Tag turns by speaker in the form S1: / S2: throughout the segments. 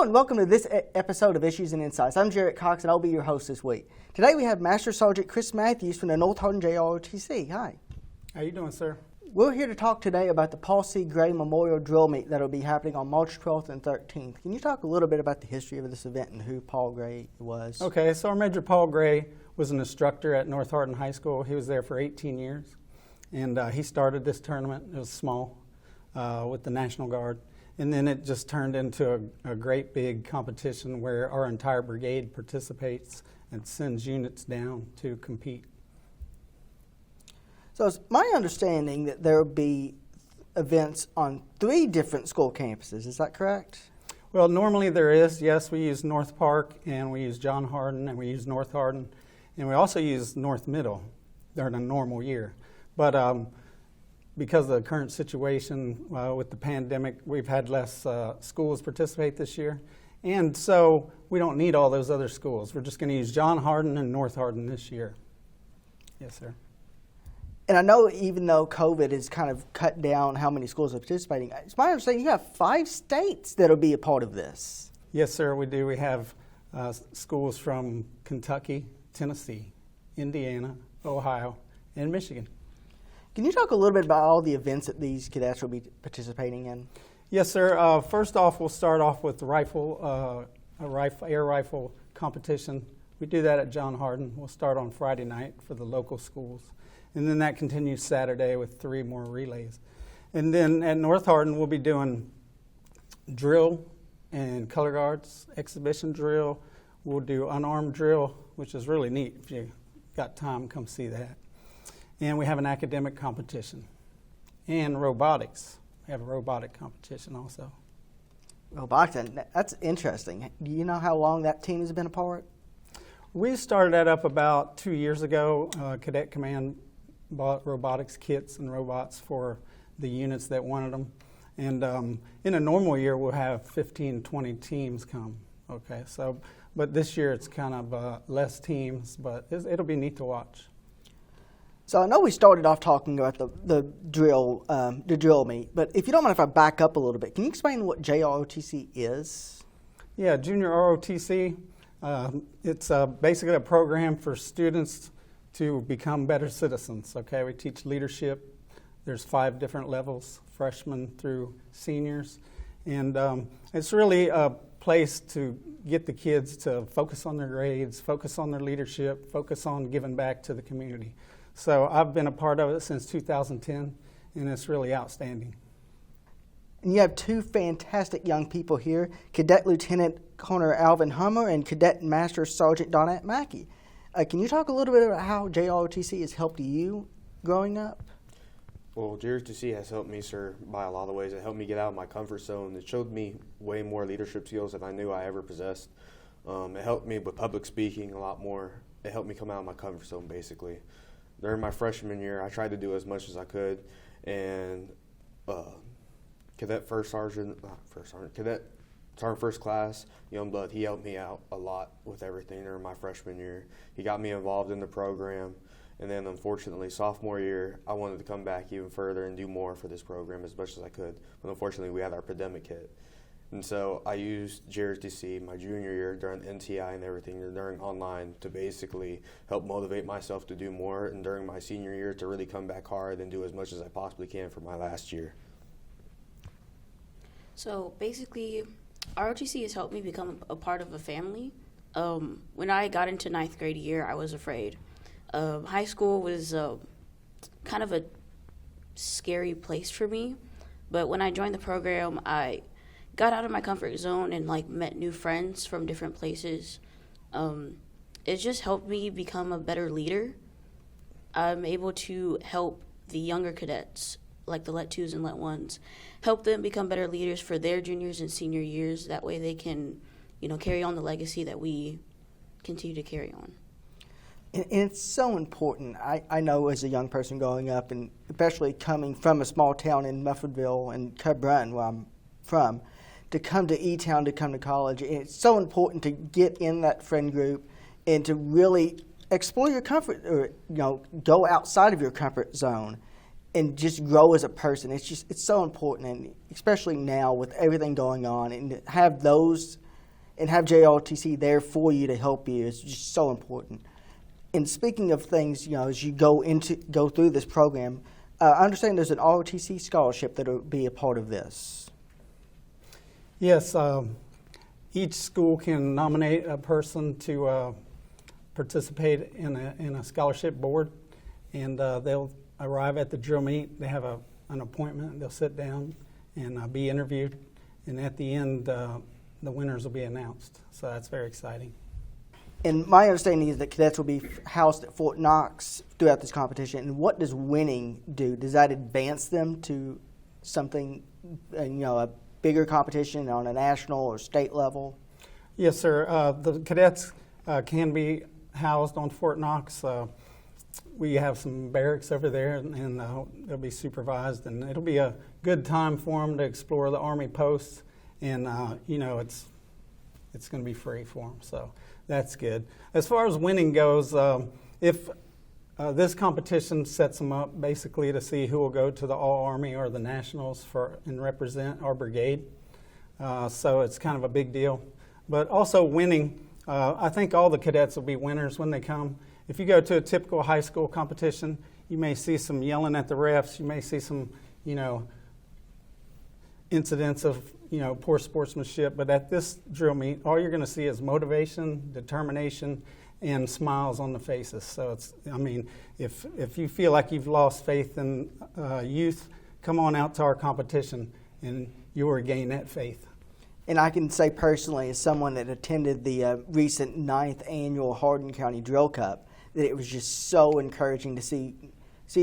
S1: Hello and welcome to this episode of Issues and Insights. I'm Jarrett Cox and I'll be your host this week. Today we have Master Sergeant Chris Mathews from the North Hardin JROTC. Hi.
S2: How you doing, sir?
S1: We're here to talk today about the Paul C. Gray Memorial Drill Meet that will be happening on March 12th and 13th. Can you talk a little bit about the history of this event and who Paul Gray was?
S2: Okay, so our Major Paul Gray was an instructor at North Hardin High School. He was there for 18 years, and he started this tournament. It was small with the National Guard. And then it just turned into a great big competition where our entire brigade participates and sends units down to compete.
S1: So it's my understanding that there will be events on 3 different school campuses. Is that correct?
S2: Well, normally there is. Yes, we use North Park, and we use John Hardin, and we use North Hardin, and we also use North Middle during a normal year. But because of the current situation with the pandemic, we've had less schools participate this year. And so we don't need all those other schools. We're just going to use John Hardin and North Hardin this year. Yes, sir.
S1: And I know even though COVID has kind of cut down how many schools are participating, it's my understanding you have 5 states that will be a part of this.
S2: Yes, sir, we do. We have schools from Kentucky, Tennessee, Indiana, Ohio, and Michigan.
S1: Can you talk a little bit about all the events that these cadets will be participating in?
S2: Yes, sir. First off, we'll start off with air rifle competition. We do that at John Hardin. We'll start on Friday night for the local schools. And then that continues Saturday with 3 more relays. And then at North Hardin, we'll be doing drill and color guards, exhibition drill. We'll do unarmed drill, which is really neat. If you got time, come see that. And we have an academic competition. And robotics. We have a robotic competition also.
S1: Robotics, that's interesting. Do you know how long that team has been apart?
S2: We started that up about 2 years ago. Cadet Command bought robotics kits and robots for the units that wanted them. And in a normal year, we'll have 15, 20 teams come. Okay, so, but this year it's kind of less teams, but it'll be neat to watch.
S1: So I know we started off talking about the drill meet, but if you don't mind if I back up a little bit, can you explain what JROTC is?
S2: Yeah, Junior ROTC, it's basically a program for students to become better citizens. Okay, we teach leadership. There's 5 different levels, freshmen through seniors, and it's really a place to get the kids to focus on their grades, focus on their leadership, focus on giving back to the community. So I've been a part of it since 2010, and it's really outstanding.
S1: And you have 2 fantastic young people here, Cadet Lieutenant Colonel Alvin Hummel and Cadet Master Sergeant Dawnelte Mackey. Can you talk a little bit about how JROTC has helped you growing up?
S3: Well, JROTC has helped me, sir, by a lot of ways. It helped me get out of my comfort zone. It showed me way more leadership skills than I knew I ever possessed. It helped me with public speaking a lot more. It helped me come out of my comfort zone, basically. During my freshman year, I tried to do as much as I could, and Cadet Sergeant First Class, Youngblood, he helped me out a lot with everything during my freshman year. He got me involved in the program, and then unfortunately, sophomore year, I wanted to come back even further and do more for this program as much as I could, but unfortunately, we had our pandemic hit. And so I used JROTC my junior year during NTI and everything, during online, to basically help motivate myself to do more, and during my senior year to really come back hard and do as much as I possibly can for my last year.
S4: So basically, ROTC has helped me become a part of a family. When I got into 9th grade year, I was afraid. High school was kind of a scary place for me, but when I joined the program, I got out of my comfort zone and met new friends from different places. It just helped me become a better leader. I'm able to help the younger cadets, like the Let 2s and Let 1s, help them become better leaders for their juniors and senior years. That way they can, carry on the legacy that we continue to carry on.
S1: And it's so important. I know as a young person growing up, and especially coming from a small town in Muffordville and Cub Run, where I'm from, to come to E-Town, to come to college. And it's so important to get in that friend group and to really explore your comfort, or go outside of your comfort zone and just grow as a person. It's so important, and especially now with everything going on, and to have those and have JROTC there for you to help you is just so important. And speaking of things, as you go through this program, I understand there's an ROTC scholarship that will be a part of this.
S2: Yes, each school can nominate a person to participate in a scholarship board, and they'll arrive at the drill meet. They have an appointment. They'll sit down and be interviewed, and at the end, the winners will be announced. So that's very exciting.
S1: And my understanding is that cadets will be housed at Fort Knox throughout this competition. And what does winning do? Does that advance them to something, a bigger competition on a national or state level?
S2: Yes, sir. The cadets can be housed on Fort Knox. We have some barracks over there, and they'll be supervised. And it'll be a good time for them to explore the Army posts. And, it's going to be free for them. So that's good. As far as winning goes, if this competition sets them up basically to see who will go to the All-Army or the Nationals and represent our brigade. So it's kind of a big deal. But also winning, I think all the cadets will be winners when they come. If you go to a typical high school competition, you may see some yelling at the refs. You may see some, incidents of poor sportsmanship, but at this drill meet, all you're going to see is motivation, determination, and smiles on the faces. So if you feel like you've lost faith in youth, come on out to our competition, and you will regain that faith.
S1: And I can say personally, as someone that attended the recent 9th annual Hardin County Drill Cup, that it was just so encouraging to see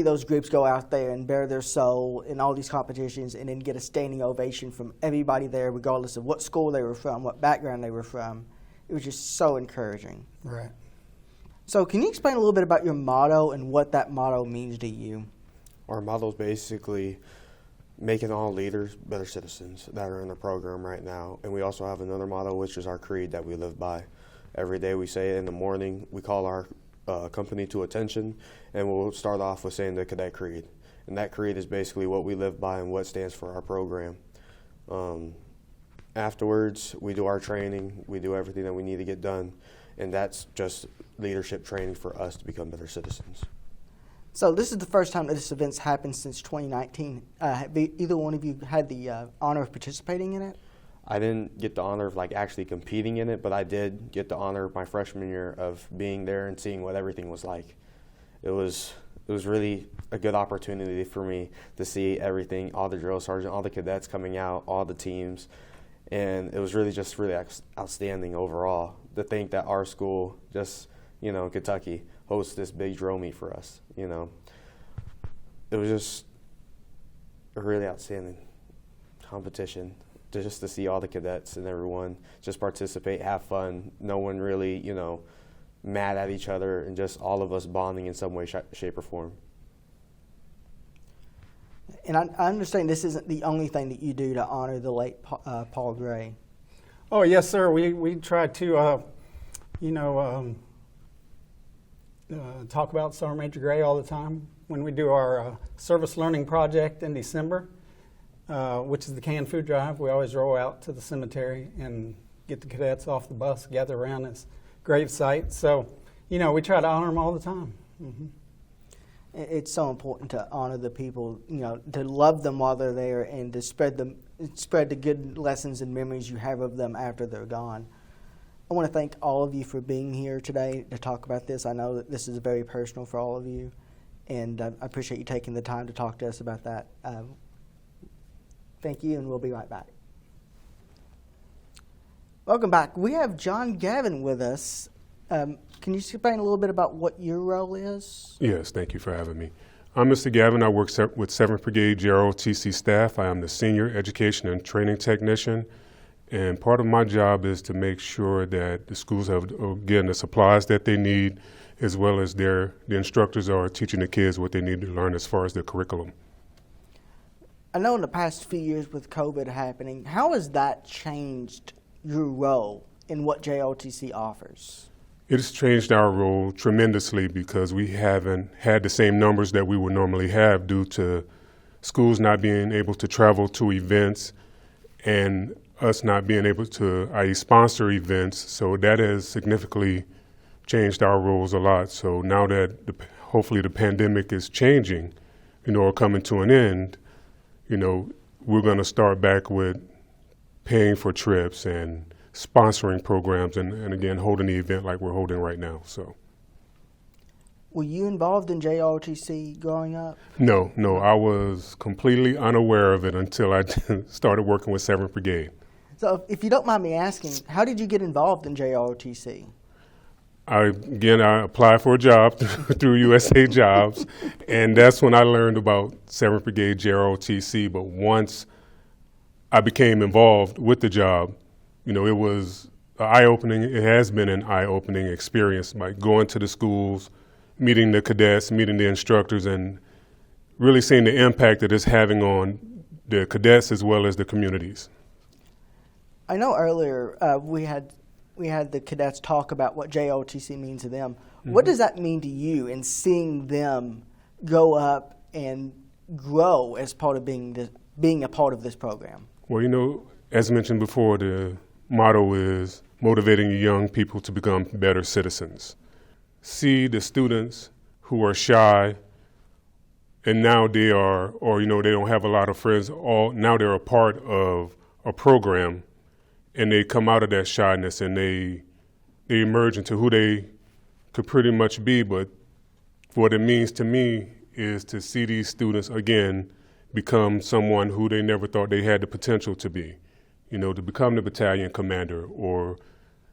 S1: those groups go out there and bare their soul in all these competitions and then get a standing ovation from everybody there, regardless of what school they were from, what background they were from. It was just so encouraging.
S2: Right.
S1: So can you explain a little bit about your motto and what that motto means to you?
S3: Our motto is basically making all leaders better citizens that are in the program right now. And we also have another motto, which is our creed that we live by. Every day we say it in the morning. We call our company to attention, and we'll start off with saying the Cadet Creed. And that creed is basically what we live by and what stands for our program. Afterwards, we do our training. We do everything that we need to get done, and that's just leadership training for us to become better citizens.
S1: So this is the first time that this event's happened since 2019. Have either one of you had the honor of participating in it?
S3: I didn't get the honor of actually competing in it, but I did get the honor of my freshman year of being there and seeing what everything was like. It was really a good opportunity for me to see everything, all the drill sergeant, all the cadets coming out, all the teams, and it was really outstanding overall to think that our school, just Kentucky, hosts this big drill meet for us. It was just a really outstanding competition. Just to see all the cadets and everyone just participate, have fun, no one really, mad at each other, and just all of us bonding in some way, shape, or form.
S1: And I understand this isn't the only thing that you do to honor the late Paul Gray.
S2: Oh, yes, sir. We try to, talk about Sergeant Major Gray all the time. When we do our service learning project in December, which is the canned food drive, we always roll out to the cemetery and get the cadets off the bus, gather around his grave site. So, we try to honor him all the time. Mm-hmm.
S1: It's so important to honor the people, to love them while they're there and to spread the good lessons and memories you have of them after they're gone. I want to thank all of you for being here today to talk about this. I know that this is very personal for all of you, and I appreciate you taking the time to talk to us about that. Thank you, and we'll be right back. Welcome back. We have John Gavin with us. Can you explain a little bit about what your role is?
S5: Yes, thank you for having me. I'm Mr. Gavin. I work with 7th Brigade JROTC staff. I am the Senior Education and Training Technician, and part of my job is to make sure that the schools have, again, the supplies that they need, as well as the instructors are teaching the kids what they need to learn as far as their curriculum.
S1: I know in the past few years with COVID happening, how has that changed your role in what JROTC offers?
S5: It has changed our role tremendously because we haven't had the same numbers that we would normally have due to schools not being able to travel to events and us not being able to, i.e. sponsor events. So that has significantly changed our roles a lot. So now that hopefully the pandemic is changing, or coming to an end, we're going to start back with paying for trips and sponsoring programs and again, holding the event like we're holding right now. So.
S1: Were you involved in JROTC growing up?
S5: No, I was completely unaware of it until I started working with 7th Brigade.
S1: So if you don't mind me asking, how did you get involved in JROTC?
S5: I applied for a job through USA Jobs, and that's when I learned about 7th Brigade JROTC. But once I became involved with the job, it was eye-opening. It has been an eye-opening experience, like going to the schools, meeting the cadets, meeting the instructors, and really seeing the impact that it's having on the cadets as well as the communities.
S1: I know earlier we had the cadets talk about what JROTC means to them. Mm-hmm. What does that mean to you in seeing them go up and grow as part of being a part of this program?
S5: Well, as mentioned before, the motto is motivating young people to become better citizens. See the students who are shy and now they are, or they don't have a lot of friends, now they're a part of a program, and they come out of that shyness and they emerge into who they could pretty much be. But what it means to me is to see these students, again, become someone who they never thought they had the potential to be, to become the battalion commander, or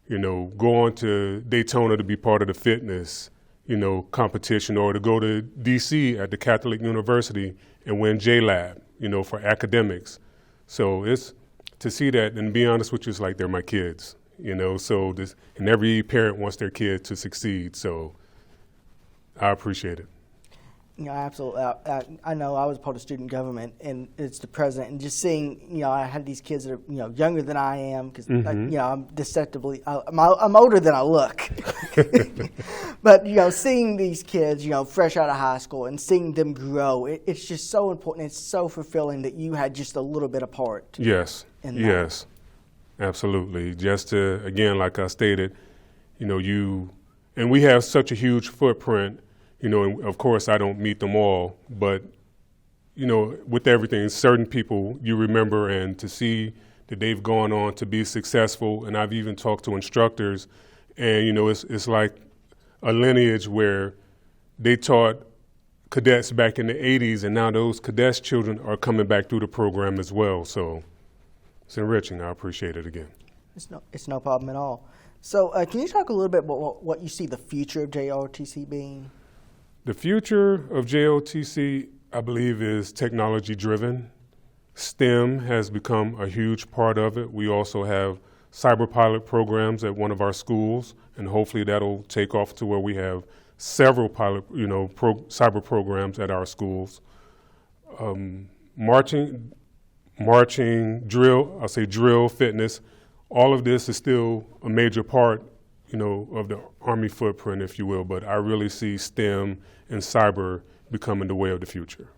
S5: go on to Daytona to be part of the fitness, competition, or to go to DC at the Catholic University and win JLab, for academics. So it's to see that, and be honest with you, it's like they're my kids, so and every parent wants their kid to succeed. So I appreciate it.
S1: Absolutely. I know I was part of student government, and it's the president, and just seeing, I had these kids that are, younger than I am, because, I'm deceptively, I'm older than I look. But, seeing these kids, fresh out of high school and seeing them grow, it's just so important. It's so fulfilling that you had just a little bit of part.
S5: Yes. Yes. Absolutely. Just to, again, like I stated, and we have such a huge footprint. And of course I don't meet them all, but, with everything, certain people you remember, and to see that they've gone on to be successful. And I've even talked to instructors, and, it's like a lineage where they taught cadets back in the 80s, and now those cadets' children are coming back through the program as well. So it's enriching. I appreciate it again.
S1: It's no problem at all. So can you talk a little bit about what you see the future of JROTC being?
S5: The future of JROTC, I believe, is technology-driven. STEM has become a huge part of it. We also have cyber pilot programs at one of our schools, and hopefully that'll take off to where we have several pilot, cyber programs at our schools. Marching, drill, fitness, all of this is still a major part, of the Army footprint, if you will, but I really see STEM and cyber becoming the way of the future.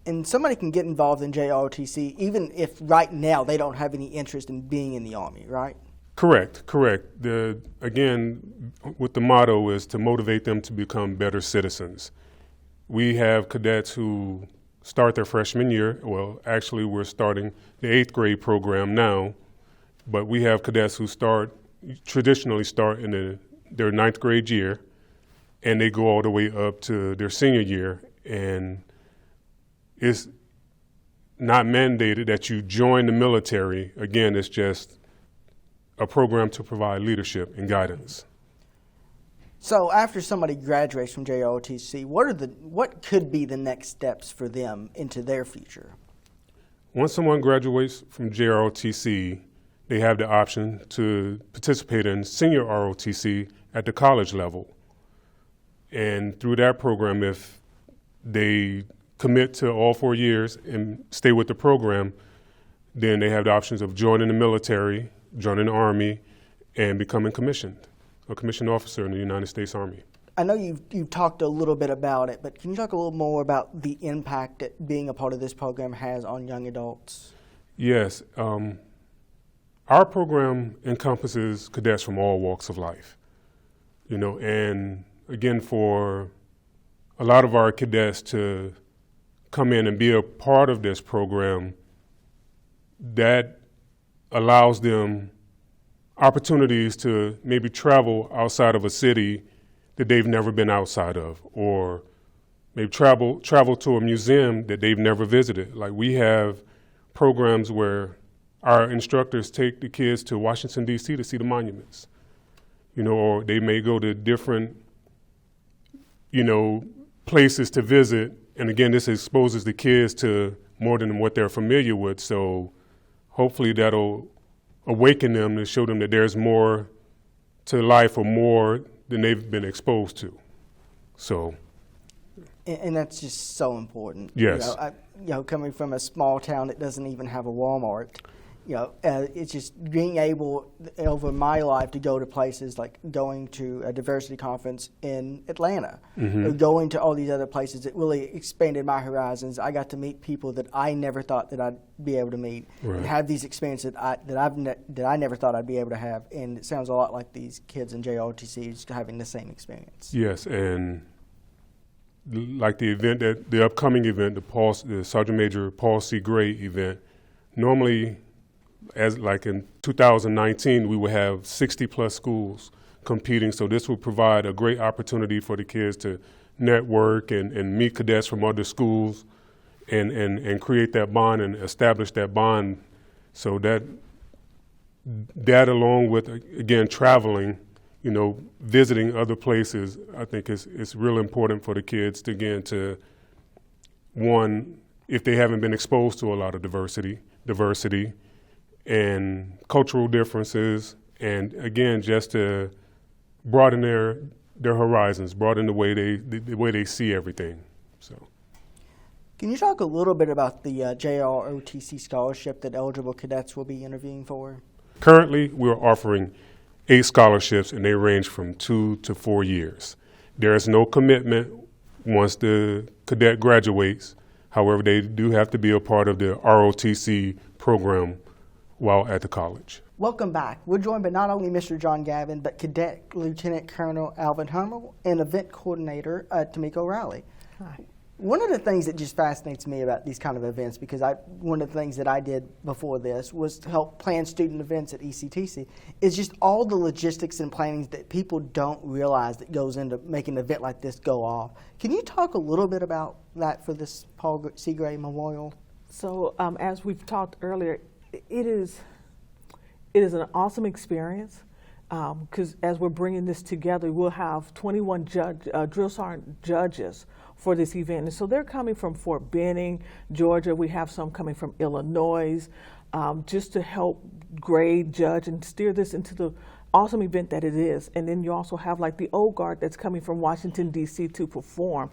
S1: And somebody can get involved in JROTC even if right now they don't have any interest in being in the Army, right?
S5: Correct. Again, what the motto is to motivate them to become better citizens. We have cadets who start their freshman year. Well, actually, we're starting the 8th grade program now, but we have cadets who traditionally start in their 9th grade year, and they go all the way up to their senior year. And it's not mandated that you join the military. Again, it's just a program to provide leadership and guidance.
S1: So after somebody graduates from JROTC, what could be the next steps for them into their future?
S5: Once someone graduates from JROTC, they have the option to participate in senior ROTC at the college level. And through that program, if they commit to all 4 years and stay with the program, then they have the options of joining the military, joining the Army, and becoming commissioned, a commissioned officer in the United States Army.
S1: I know you've talked a little bit about it, but can you talk a little more about the impact that being a part of this program has on young adults?
S5: Yes. our program encompasses cadets from all walks of life, you know, and again, for a lot of our cadets to come in and be a part of this program, that allows them opportunities to maybe travel outside of a city that they've never been outside of, or maybe travel to a museum that they've never visited. Like, we have programs where our instructors take the kids to Washington, D.C. to see the monuments, you know, or they may go to different, you know, places to visit. And again, this exposes the kids to more than what they're familiar with. So hopefully that'll awaken them to show them that there's more to life, or more than they've been exposed to. So.
S1: And that's just so important.
S5: Yes.
S1: You know, coming from a small town that doesn't even have a Walmart, you know, it's just being able over my life to go to places like going to a diversity conference in Atlanta, or going to all these other places that really expanded my horizons. I got to meet people that I never thought that I'd be able to meet, and have these experiences that I never thought I'd be able to have. And it sounds a lot like these kids in JROTC just having the same experience.
S5: Yes, and like the upcoming event, the Sergeant Major Paul C. Gray event, normally, as like in 2019, we will have 60 plus schools competing. So this will provide a great opportunity for the kids to network and meet cadets from other schools and create that bond and establish that bond. So that along with, again, traveling, you know, visiting other places, I think it's real important for the kids to, again, to, one, if they haven't been exposed to a lot of diversity and cultural differences, and again, just to broaden their horizons, broaden the way they see everything. So,
S1: can you talk a little bit about the JROTC scholarship that eligible cadets will be interviewing for?
S5: Currently, we're offering 8 scholarships, and they range from 2 to 4 years. There is no commitment once the cadet graduates. However, they do have to be a part of the ROTC program while at the college.
S1: Welcome back. We're joined by not only Mr. John Gavin, but Cadet Lieutenant Colonel Alvin Hummel and Event Coordinator Tamiko Riley.
S6: Hi.
S1: One of the things that just fascinates me about these kind of events, because one of the things that I did before this was to help plan student events at HCEC, is just all the logistics and plannings that people don't realize that goes into making an event like this go off. Can you talk a little bit about that for this Paul C. Gray Memorial?
S6: So as we've talked earlier, it is an awesome experience, because as we're bringing this together, we'll have 21 drill sergeant judges for this event. And so they're coming from Fort Benning, Georgia. We have some coming from Illinois, just to help grade, judge, and steer this into the awesome event that it is. And then you also have like the old guard that's coming from Washington, D.C. to perform.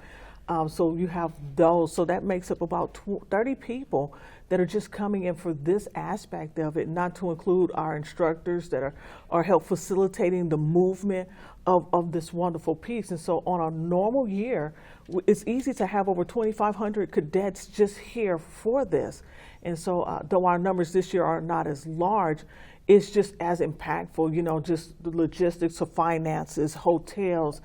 S6: So you have those. So that makes up about 30 people that are just coming in for this aspect of it, not to include our instructors that are help facilitating the movement of this wonderful piece. And so on a normal year, it's easy to have over 2,500 cadets just here for this. And so though our numbers this year are not as large, it's just as impactful, you know, just the logistics of finances, hotels,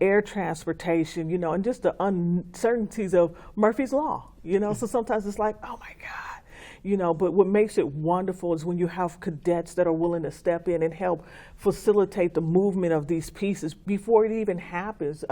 S6: air transportation, you know, and just the uncertainties of Murphy's Law, you know. So sometimes it's like, oh my God, you know, but what makes it wonderful is when you have cadets that are willing to step in and help facilitate the movement of these pieces before it even happens.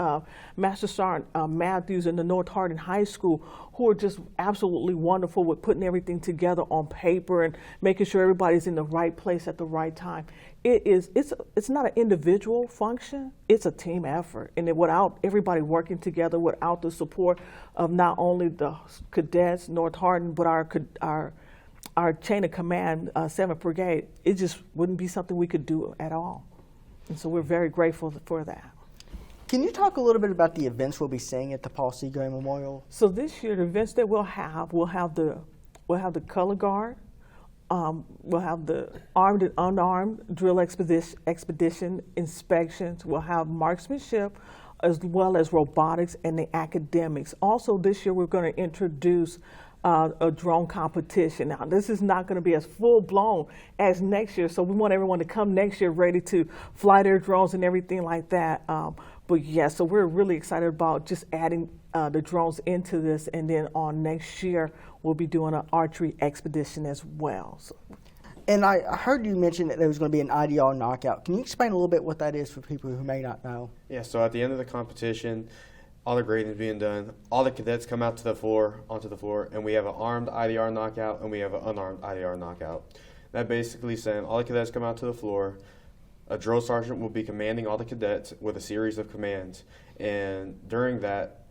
S6: Master Sergeant Mathews in the North Hardin High School, who are just absolutely wonderful with putting everything together on paper and making sure everybody's in the right place at the right time. It's not an individual function, it's a team effort. And without everybody working together, without the support of not only the cadets, North Hardin, but our chain of command, 7th Brigade, it just wouldn't be something we could do at all. And so we're very grateful for that.
S1: Can you talk a little bit about the events we'll be seeing at the Paul C. Gray Memorial?
S6: So this year, the events that we'll have the color guard, we'll have the armed and unarmed drill expedition inspections, we'll have marksmanship, as well as robotics and the academics. Also this year, we're going to introduce a drone competition. Now, this is not going to be as full blown as next year, so we want everyone to come next year ready to fly their drones and everything like that. But yeah, so we're really excited about just adding the drones into this, and then on next year we'll be doing an archery expedition as well. So.
S1: And I heard you mention that there was going to be an IDR knockout. Can you explain a little bit what that is for people who may not know?
S3: Yeah, so at the end of the competition, all the grading is being done. All the cadets come out to the floor, onto the floor, and we have an armed IDR knockout and we have an unarmed IDR knockout. That basically saying all the cadets come out to the floor. A drill sergeant will be commanding all the cadets with a series of commands, and during that,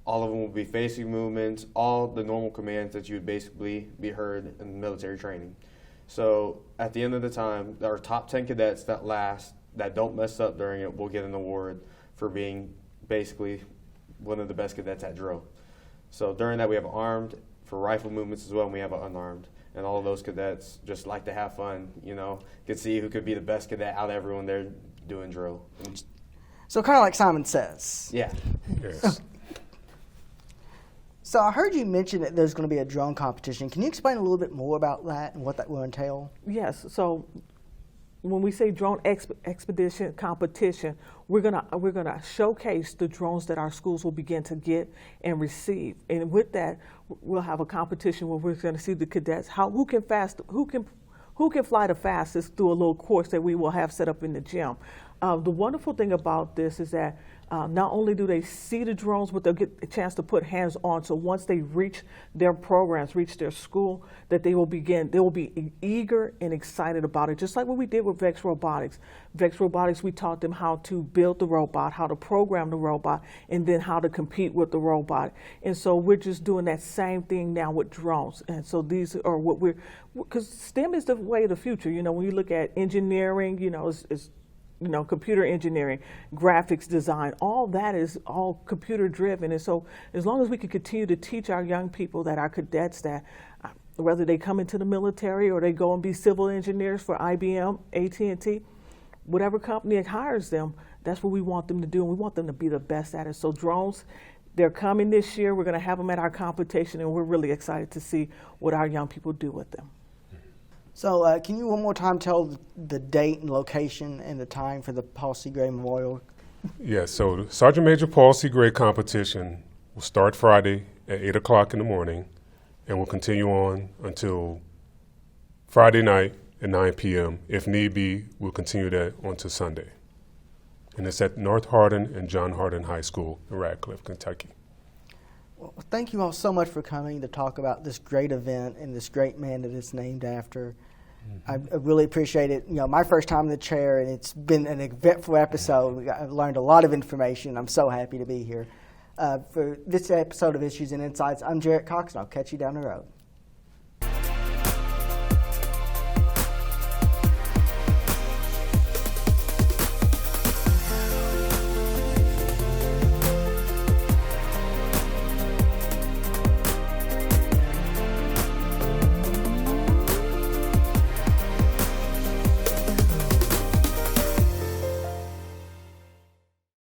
S3: all of them will be facing movements, all the normal commands that you would basically be heard in military training. So at the end of the time, our top 10 cadets that don't mess up during it will get an award for being basically one of the best cadets at drill. So during that, we have armed for rifle movements as well, and we have an unarmed. And all of those cadets just like to have fun, could see who could be the best cadet out of everyone there doing drill.
S1: So kind of like Simon Says.
S3: Yeah.
S5: Yes.
S1: So I heard you mention that there's going to be a drone competition. Can you explain a little bit more about that and what that will entail?
S6: Yes. So when we say drone expedition competition, we're gonna showcase the drones that our schools will begin to get and receive. And with that, we'll have a competition where we're going to see the cadets who can fly the fastest through a little course that we will have set up in the gym. The wonderful thing about this is that not only do they see the drones, but they'll get a chance to put hands on. So once they reach their programs, reach their school, that they will be eager and excited about it. Just like what we did with Vex Robotics. Vex Robotics, we taught them how to build the robot, how to program the robot, and then how to compete with the robot. And so we're just doing that same thing now with drones. And so these are because STEM is the way of the future. When you look at engineering, it's computer engineering, graphics design, all that is all computer driven. And so as long as we can continue to teach our young people, that our cadets, that whether they come into the military or they go and be civil engineers for IBM, AT&T, whatever company hires them, that's what we want them to do, and we want them to be the best at it. So drones, they're coming this year. We're going to have them at our competition, and we're really excited to see what our young people do with them.
S1: So can you one more time tell the date and location and the time for the Paul C. Gray Memorial?
S5: Yes, so the Sergeant Major Paul C. Gray competition will start Friday at 8 o'clock in the morning and will continue on until Friday night at 9 p.m. If need be, we'll continue that on to Sunday. And it's at North Hardin and John Hardin High School in Radcliffe, Kentucky.
S1: Well, thank you all so much for coming to talk about this great event and this great man that it's named after. I really appreciate it. My first time in the chair, and it's been an eventful episode. I've learned a lot of information. I'm so happy to be here. For this episode of Issues and Insights, I'm Jarrett Cox, and I'll catch you down the road.